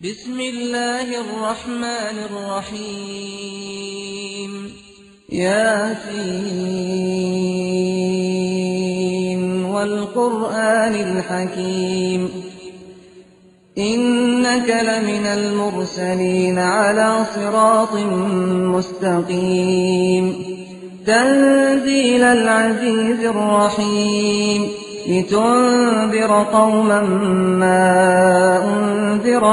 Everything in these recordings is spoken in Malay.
بسم الله الرحمن الرحيم ياسين والقرآن الحكيم إنك لمن المرسلين على صراط مستقيم تنزيل العزيز الرحيم لتنذر قوما ما أنذر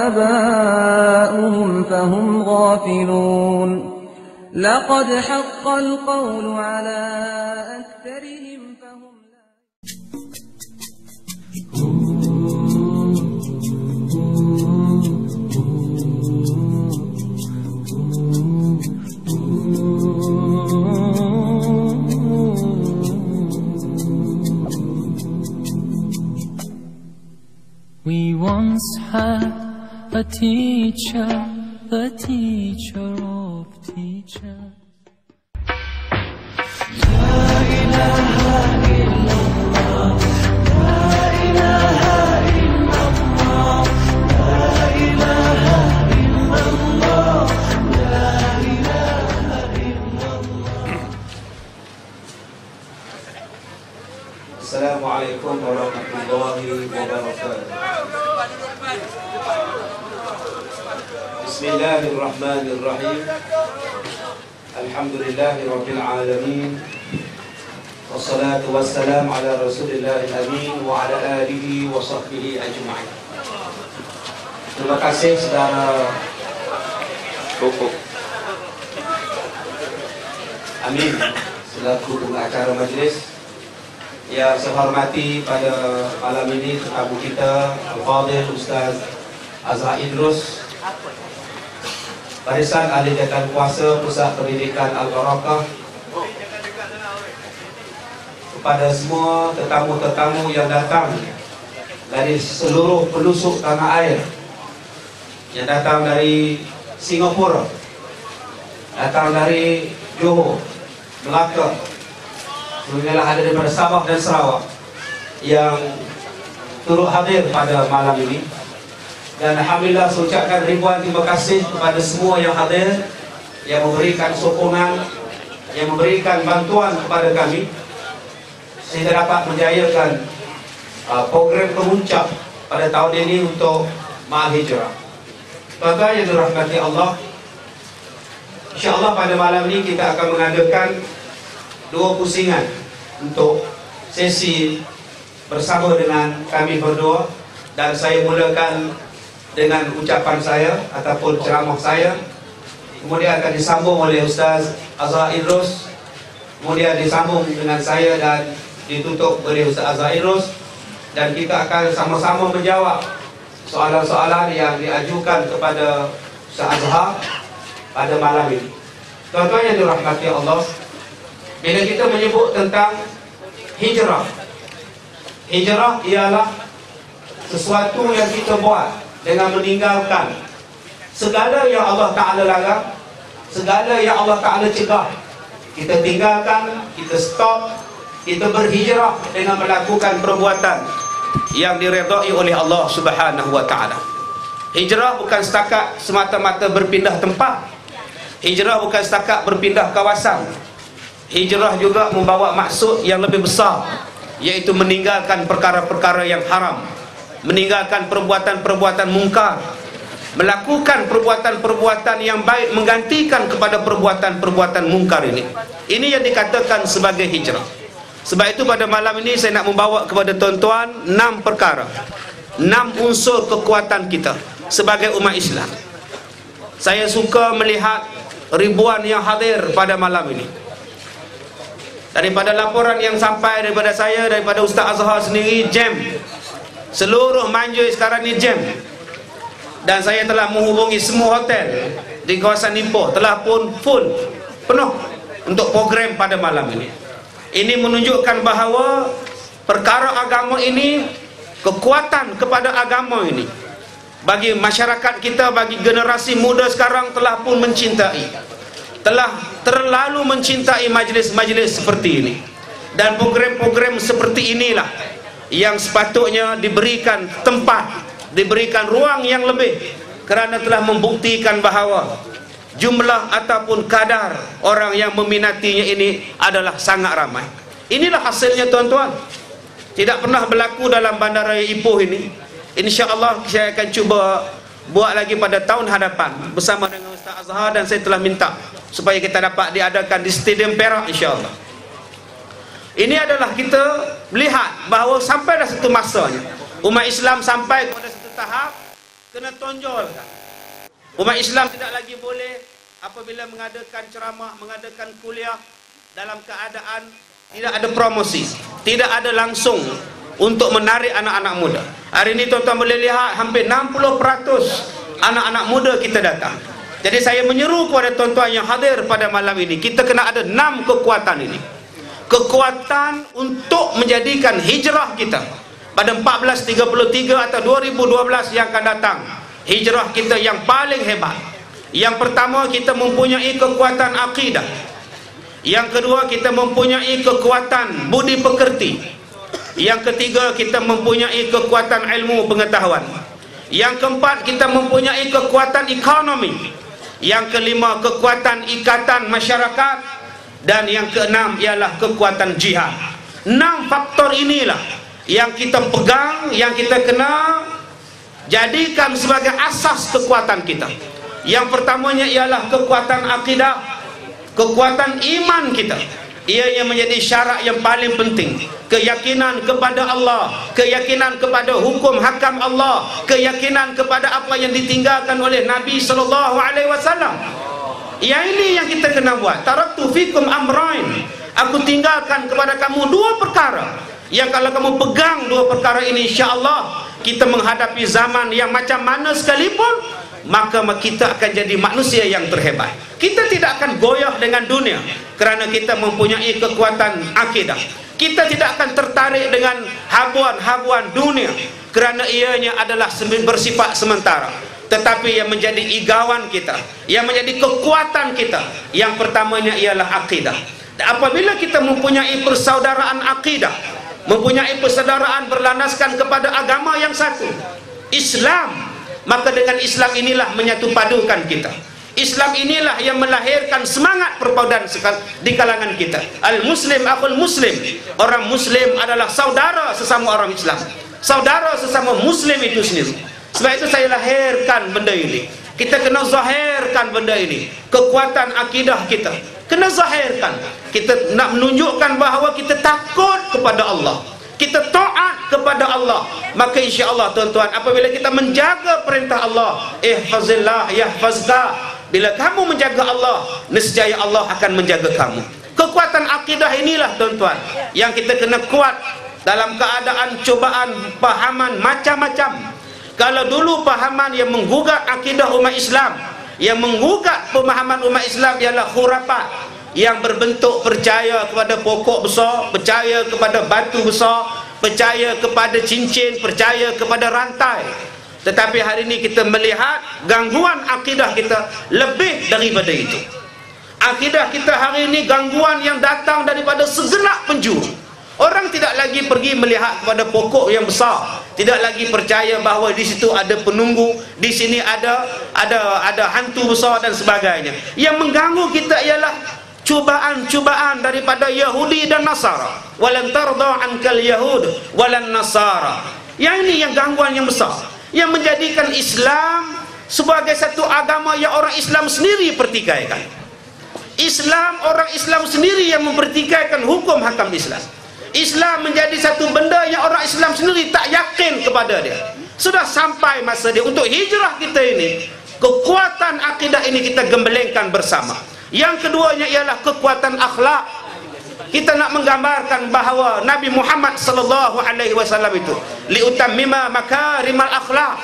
آباؤهم فهم غافلون لقد حق القول على أكثرهم فهم لا We once had a teacher, the teacher of teachers. Assalamualaikum warahmatullahi wabarakatuh. Bismillahirrahmanirrahim. Alhamdulillahi rabbil alamin. Wassalatu wassalamu ala rasulillahil amin wa ala alihi wa sahbihi ajma'in. Terima kasih saudara Pokok Amin selaku pengacara majlis. Yang saya hormati pada malam ini tetamu kita Al-Fadhil Ustaz Azhar Idrus, Barisan Ahli Jabatan Kuasa Pusat Pendidikan Al-Barakah, kepada semua tetamu-tetamu yang datang dari seluruh pelosok tanah air, yang datang dari Singapura, datang dari Johor, Melaka, sebenarnya ada daripada Sabah dan Sarawak yang turut hadir pada malam ini. Dan Alhamdulillah saya ucapkan ribuan terima kasih kepada semua yang hadir, yang memberikan sokongan, yang memberikan bantuan kepada kami sehingga dapat menjayakan program kemuncak pada tahun ini untuk Ma'al Hijrah. Tuan-tuan yang dirahmati Allah, InsyaAllah pada malam ini kita akan mengadakan dua pusingan untuk sesi bersama dengan kami berdua. Dan saya mulakan dengan ucapan saya ataupun ceramah saya, kemudian akan disambung oleh Ustaz Azhar Idrus, kemudian disambung dengan saya dan ditutup oleh Ustaz Azhar Idrus. Dan kita akan sama-sama menjawab soalan-soalan yang diajukan kepada Ustaz Azhar pada malam ini. Tuan-tuan yang dirahmati Allah, bila kita menyebut tentang hijrah, hijrah ialah sesuatu yang kita buat dengan meninggalkan segala yang Allah Ta'ala larang, segala yang Allah Ta'ala cegah. Kita tinggalkan, kita stop, kita berhijrah dengan melakukan perbuatan yang diredai oleh Allah Subhanahu wa Ta'ala. Hijrah bukan setakat semata-mata berpindah tempat. Hijrah bukan setakat berpindah kawasan. Hijrah juga membawa maksud yang lebih besar, yaitu meninggalkan perkara-perkara yang haram, meninggalkan perbuatan-perbuatan mungkar, melakukan perbuatan-perbuatan yang baik, menggantikan kepada perbuatan-perbuatan mungkar ini. Ini yang dikatakan sebagai hijrah. Sebab itu pada malam ini saya nak membawa kepada tuan-tuan 6 perkara, 6 unsur kekuatan kita sebagai umat Islam. Saya suka melihat ribuan yang hadir pada malam ini. Daripada laporan yang sampai daripada saya, daripada Ustaz Azhar sendiri, jam. Seluruh Manjui sekarang ni jam. Dan saya telah menghubungi semua hotel di kawasan Ipoh, telah pun full, penuh untuk program pada malam ini. Ini menunjukkan bahawa perkara agama ini, kekuatan kepada agama ini, bagi masyarakat kita, bagi generasi muda sekarang telah pun mencintai, telah terlalu mencintai majlis-majlis seperti ini. Dan program-program seperti inilah yang sepatutnya diberikan tempat diberikan ruang yang lebih kerana telah membuktikan bahawa jumlah ataupun kadar orang yang meminatinya ini adalah sangat ramai. Inilah hasilnya tuan-tuan. Tidak pernah berlaku dalam bandaraya Ipoh ini. InsyaAllah saya akan cuba buat lagi pada tahun hadapan bersama dengan Ustaz Azhar, dan saya telah minta supaya kita dapat diadakan di Stadium Perak insyaAllah. Ini adalah kita melihat bahawa sampai dah satu masanya umat Islam sampai kepada satu tahap kena tonjolkan. Umat Islam tidak lagi boleh apabila mengadakan ceramah, mengadakan kuliah dalam keadaan tidak ada promosi, tidak ada langsung untuk menarik anak-anak muda. Hari ini tuan-tuan boleh lihat hampir 60% anak-anak muda kita datang. Jadi saya menyeru kepada tuan-tuan yang hadir pada malam ini, kita kena ada 6 kekuatan ini. Kekuatan untuk menjadikan hijrah kita pada 1433 atau 2012 yang akan datang, hijrah kita yang paling hebat. Yang pertama, kita mempunyai kekuatan akidah. Yang kedua, kita mempunyai kekuatan budi pekerti. Yang ketiga, kita mempunyai kekuatan ilmu pengetahuan. Yang keempat, kita mempunyai kekuatan ekonomi. Yang kelima, kekuatan ikatan masyarakat. Dan yang keenam ialah kekuatan jihad. 6 faktor inilah yang kita pegang, yang kita kena jadikan sebagai asas kekuatan kita. Yang pertamanya ialah kekuatan akidah, kekuatan iman kita. Ia yang menjadi syarat yang paling penting. Keyakinan kepada Allah, keyakinan kepada hukum hakam Allah, keyakinan kepada apa yang ditinggalkan oleh Nabi SAW. Yang ini yang kita kena buat. Taraktu fikum amrain. Aku tinggalkan kepada kamu 2 perkara. Yang kalau kamu pegang 2 perkara ini, insya-Allah kita menghadapi zaman yang macam mana sekalipun, maka kita akan jadi manusia yang terhebat. Kita tidak akan goyah dengan dunia kerana kita mempunyai kekuatan akidah. Kita tidak akan tertarik dengan habuan-habuan dunia kerana ianya adalah bersifat sementara. Tetapi yang menjadi igawan kita, yang menjadi kekuatan kita, yang pertamanya ialah akidah. Dan apabila kita mempunyai persaudaraan akidah, mempunyai persaudaraan berlandaskan kepada agama yang satu, Islam, maka dengan Islam inilah menyatu padukan kita. Islam inilah yang melahirkan semangat perpaduan di kalangan kita. Al-Muslim akhul Muslim. Orang Muslim adalah saudara sesama orang Islam, saudara sesama Muslim itu sendiri. Sebab itu saya lahirkan benda ini. Kita kena zahirkan benda ini. Kekuatan akidah kita kena zahirkan. Kita nak menunjukkan bahawa kita takut kepada Allah, kita taat kepada Allah. Maka insya-Allah tuan-tuan, apabila kita menjaga perintah Allah, ihfazillah yahfazka, bila kamu menjaga Allah, nescaya Allah akan menjaga kamu. Kekuatan akidah inilah tuan-tuan yang kita kena kuat dalam keadaan cubaan pahaman macam-macam. Kalau dulu pahaman yang menggugat akidah umat Islam, yang menggugat pemahaman umat Islam ialah khurafat, yang berbentuk percaya kepada pokok besar, percaya kepada batu besar, percaya kepada cincin, percaya kepada rantai. Tetapi hari ini kita melihat gangguan akidah kita lebih daripada itu. Akidah kita hari ini gangguan yang datang daripada segenap penjuru. Orang tidak lagi pergi melihat kepada pokok yang besar, tidak lagi percaya bahawa di situ ada penunggu, di sini ada hantu besar dan sebagainya. Yang mengganggu kita ialah cubaan-cubaan daripada Yahudi dan Nasara. Walan tarda ankal yahud walan nasara. Yang ini yang gangguan yang besar, yang menjadikan Islam sebagai satu agama yang orang Islam sendiri pertikaikan. Islam, orang Islam sendiri yang mempertikaikan hukum hakam Islam. Islam menjadi satu benda yang orang Islam sendiri tak yakin kepada dia. Sudah sampai masa dia untuk hijrah kita ini. Kekuatan akidah ini kita gembelengkan bersama. Yang keduanya ialah kekuatan akhlak. Kita nak menggambarkan bahawa Nabi Muhammad sallallahu alaihi wasallam itu liutammima makarimal akhlak.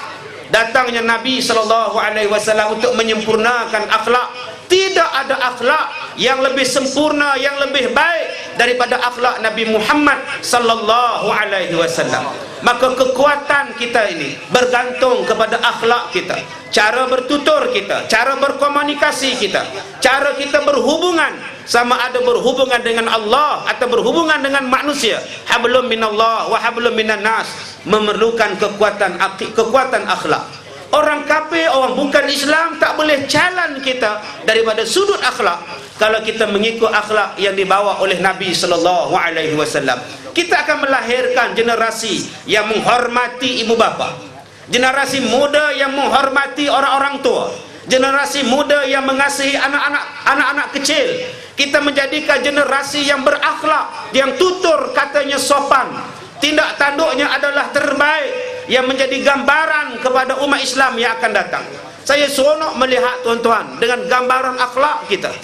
Datangnya Nabi sallallahu alaihi wasallam untuk menyempurnakan akhlak. Tidak ada akhlak yang lebih sempurna, yang lebih baik daripada akhlak Nabi Muhammad sallallahu alaihi wasallam. Maka kekuatan kita ini bergantung kepada akhlak kita, cara bertutur kita, cara berkomunikasi kita, cara kita berhubungan, sama ada berhubungan dengan Allah atau berhubungan dengan manusia. Hablum minallah wa hablum minan nas, memerlukan kekuatan akhlak. Orang kafir, orang bukan Islam tak boleh jalan kita daripada sudut akhlak kalau kita mengikut akhlak yang dibawa oleh Nabi sallallahu alaihi wasallam. Kita akan melahirkan generasi yang menghormati ibu bapa, generasi muda yang menghormati orang-orang tua, generasi muda yang mengasihi anak-anak kecil. Kita menjadikan generasi yang berakhlak, yang tutur katanya sopan, tindak tanduknya adalah terbaik, yang menjadi gambaran kepada umat Islam yang akan datang. Saya seronok melihat tuan-tuan dengan gambaran akhlak kita.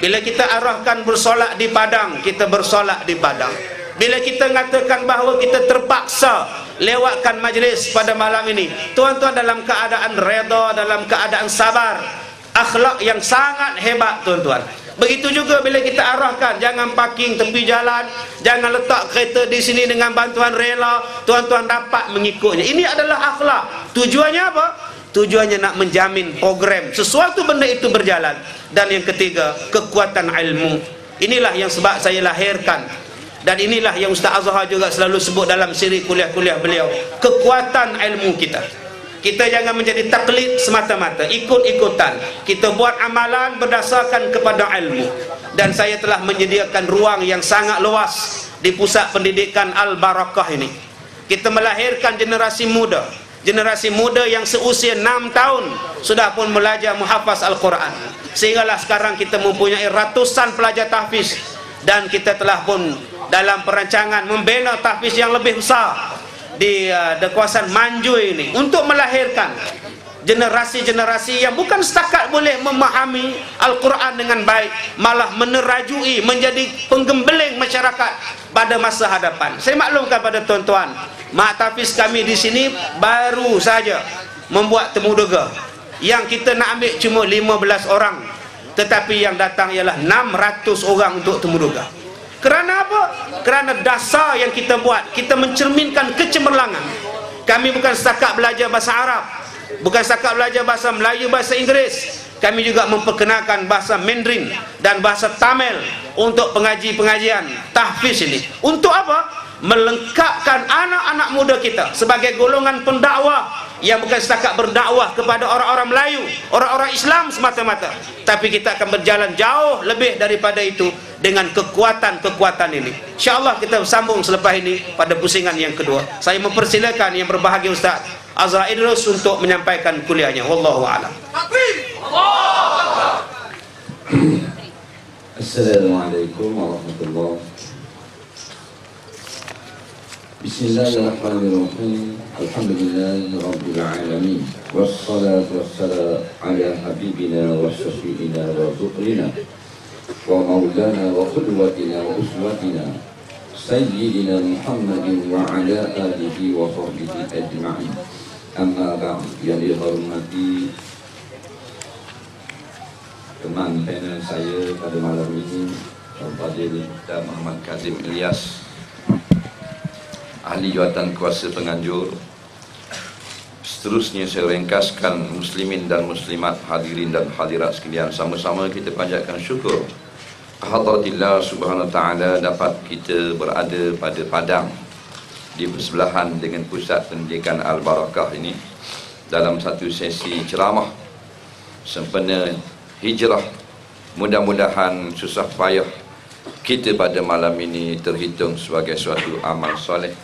Bila kita arahkan bersolat di padang, kita bersolat di padang. Bila kita mengatakan bahawa kita terpaksa lewatkan majlis pada malam ini, tuan-tuan dalam keadaan redha, dalam keadaan sabar. Akhlak yang sangat hebat tuan-tuan. Begitu juga bila kita arahkan, jangan parking tepi jalan, jangan letak kereta di sini dengan bantuan rela, tuan-tuan dapat mengikutnya. Ini adalah akhlak. Tujuannya apa? Tujuannya nak menjamin program sesuatu benda itu berjalan. Dan yang ketiga, kekuatan ilmu. Inilah yang sebab saya lahirkan, dan inilah yang Ustaz Azhar juga selalu sebut dalam siri kuliah-kuliah beliau, kekuatan ilmu kita. Kita jangan menjadi taklid semata-mata, ikut-ikutan. Kita buat amalan berdasarkan kepada ilmu. Dan saya telah menyediakan ruang yang sangat luas di pusat pendidikan Al-Barakah ini. Kita melahirkan generasi muda, generasi muda yang seusia 6 tahun sudah pun belajar menghafaz Al-Quran. Sehinggalah sekarang kita mempunyai ratusan pelajar tahfiz, dan kita telah pun dalam perancangan membina tahfiz yang lebih besar di kawasan Manjui ini, untuk melahirkan generasi-generasi yang bukan setakat boleh memahami Al-Quran dengan baik, malah menerajui, menjadi penggembeling masyarakat pada masa hadapan. Saya maklumkan pada tuan-tuan, mak tahfiz kami di sini baru saja membuat temudega. Yang kita nak ambil cuma 15 orang, tetapi yang datang ialah 600 orang untuk temudega. Kerana apa? Kerana dasar yang kita buat, kita mencerminkan kecemerlangan. Kami bukan setakat belajar bahasa Arab, bukan setakat belajar bahasa Melayu, bahasa Inggeris. Kami juga memperkenalkan bahasa Mandarin dan bahasa Tamil untuk pengajian tahfiz ini. Untuk apa? Melengkapkan anak-anak muda kita sebagai golongan pendakwah yang bukan setakat berdakwah kepada orang-orang Melayu, orang-orang Islam semata-mata, tapi kita akan berjalan jauh lebih daripada itu dengan kekuatan-kekuatan ini. InsyaAllah kita sambung selepas ini pada pusingan yang kedua. Saya mempersilakan yang berbahagia Ustaz Azhar Idrus untuk menyampaikan kuliahnya. Wallahu a'lam. Assalamualaikum warahmatullahi wabarakatuh. Bismillahirrahmanirrahim. Alhamdulillahirabbil alamin. Wassalatu wassalamu ala habibina wa syafi'ina wa dhukrina wa maulana wa qudwatina wa uswatina sayyidina Muhammadin wa ala alihi wa sahbihi ajma'in. Amma ba'd. Yang dihormati teman panel saya pada malam ini, Al-Fadhil Dr. Muhammad Kazim Ilyas, ahli jawatan kuasa penganjur. Seterusnya saya ringkaskan muslimin dan muslimat, hadirin dan hadirat sekalian, sama-sama kita panjatkan syukur kehadrat Subhanahu wa taala dapat kita berada pada padang di bersebelahan dengan pusat pendidikan Al-Barakah ini dalam satu sesi ceramah sempena hijrah. Mudah-mudahan susah payah kita pada malam ini terhitung sebagai suatu amal soleh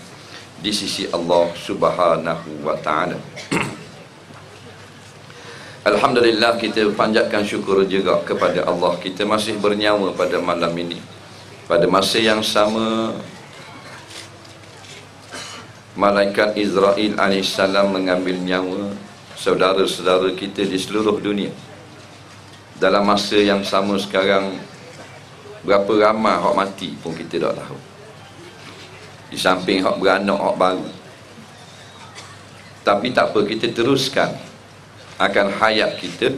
di sisi Allah Subhanahu wa taala. Alhamdulillah, kita panjatkan syukur juga kepada Allah, kita masih bernyawa pada malam ini. Pada masa yang sama, malaikat Israel alaihissalam mengambil nyawa saudara-saudara kita di seluruh dunia. Dalam masa yang sama sekarang, berapa ramai hak mati pun kita tak tahu. Di samping hak beranak, hak baru. Tapi tak apa, kita teruskan akan hayat kita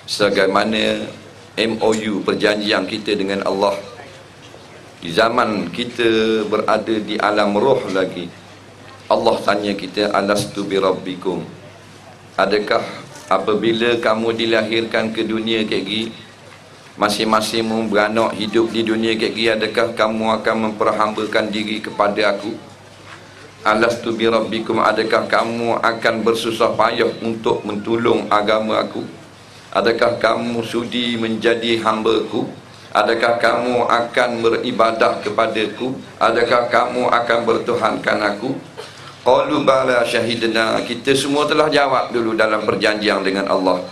sebagaimana MOU, perjanjian kita dengan Allah. Di zaman kita berada di alam roh lagi, Allah tanya kita, alastu bi rabbikum, adakah apabila kamu dilahirkan ke dunia kayak gini, masing-masing beranak hidup di dunia kayak gini, adakah kamu akan memperhambakan diri kepada aku? Alastu bi rabbikum, adakah kamu akan bersusah payah untuk mentolong agama aku? Adakah kamu sudi menjadi hamba-Ku? Adakah kamu akan beribadah kepadaku? Adakah kamu akan bertuhankan aku? Qalu bala syahidna, kita semua telah jawab dulu dalam perjanjian dengan Allah.